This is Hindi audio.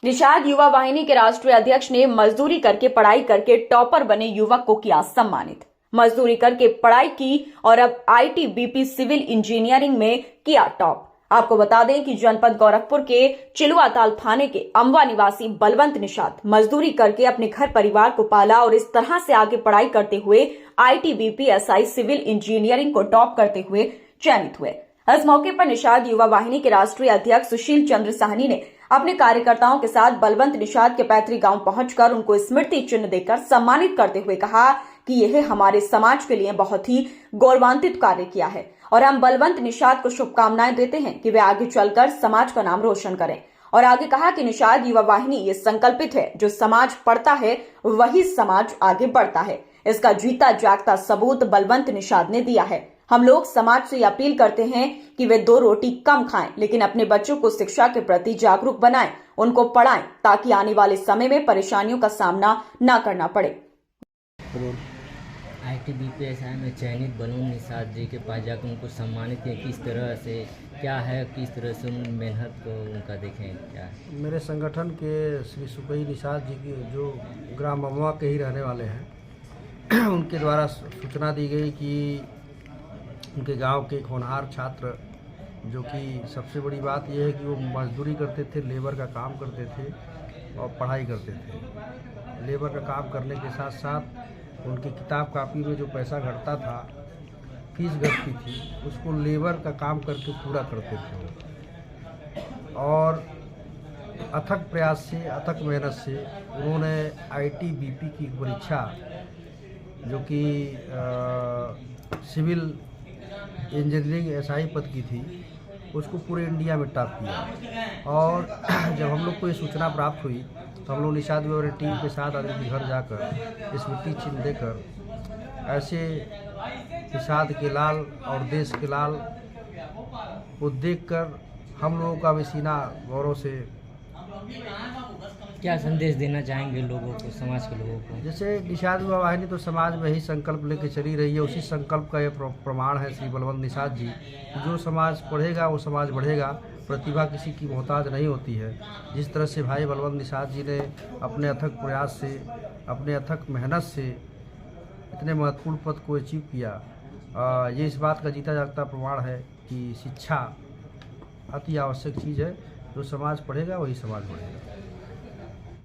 निषाद युवा वाहिनी के राष्ट्रीय अध्यक्ष ने मजदूरी करके पढ़ाई करके टॉपर बने युवक को किया सम्मानित। मजदूरी करके पढ़ाई की और अब आईटीबीपी सिविल इंजीनियरिंग में किया टॉप। आपको बता दें कि जनपद गोरखपुर के चिलुआताल थाने के अमवा निवासी बलवंत निषाद मजदूरी करके अपने घर परिवार को पाला और इस तरह से आगे पढ़ाई करते हुए आईटीबीपी एसआई सिविल इंजीनियरिंग को टॉप करते हुए चयनित हुए। इस मौके पर निषाद युवा वाहिनी के राष्ट्रीय अध्यक्ष सुशील चंद्र साहनी ने अपने कार्यकर्ताओं के साथ बलवंत निषाद के पैतृक गांव पहुंचकर उनको स्मृति चिन्ह देकर सम्मानित करते हुए कहा कि यह हमारे समाज के लिए बहुत ही गौरवान्वित कार्य किया है और हम बलवंत निषाद को शुभकामनाएं देते हैं कि वे आगे चलकर समाज का नाम रोशन करें। और आगे कहा कि निषाद युवा वाहिनी ये संकल्पित है, जो समाज पढ़ता है वही समाज आगे बढ़ता है। इसका जीता जागता सबूत बलवंत निषाद ने दिया है। हम लोग समाज से अपील करते हैं कि वे 2 रोटी कम खाएं, लेकिन अपने बच्चों को शिक्षा के प्रति जागरूक बनाएं, उनको पढ़ाएं, ताकि आने वाले समय में परेशानियों का सामना न करना पड़े। आईटीबीपी एसआई में चयनित बलवंत निषाद जी के पास जाकर उनको सम्मानित किया। किस तरह से क्या है, किस तरह से उन मेहनत को उनका देखें क्या है? मेरे संगठन के श्री सुपई निषाद जी की जो ग्राम अमवा के ही रहने वाले हैं उनके द्वारा सूचना दी गई कि उनके गांव के एक होनहार छात्र, जो कि सबसे बड़ी बात यह है कि वो मजदूरी करते थे, लेबर का काम करते थे और पढ़ाई करते थे। लेबर का काम करने के साथ साथ उनकी किताब कापी में जो पैसा घटता था, फीस घटती थी, उसको लेबर का काम करके पूरा करते थे। और अथक प्रयास से, अथक मेहनत से उन्होंने आईटीबीपी की परीक्षा, जो कि सिविल इंजीनियरिंग एसआई पद की थी, उसको पूरे इंडिया में टॉप किया। और जब हम लोग को ये सूचना प्राप्त हुई तो हम लोग निषाद वाली टीम के साथ आदमी घर जाकर स्मृति चिन्ह देकर ऐसे निषाद के लाल और देश के लाल को देखकर हम लोगों का भी सीना गौरव से। क्या संदेश देना चाहेंगे लोगों को, समाज के लोगों को? जैसे निषाद युवा वाहिनी तो समाज में ही संकल्प लेके चली रही है, उसी संकल्प का ये प्रमाण है श्री बलवंत निषाद जी कि जो समाज पढ़ेगा वो समाज बढ़ेगा। प्रतिभा किसी की मोहताज नहीं होती है। जिस तरह से भाई बलवंत निषाद जी ने अपने अथक प्रयास से, अपने अथक मेहनत से इतने महत्वपूर्ण पद को अचीव किया, ये इस बात का जीता जागता प्रमाण है कि शिक्षा अति आवश्यक चीज़ है। जो समाज पढ़ेगा वही समाज बढ़ेगा।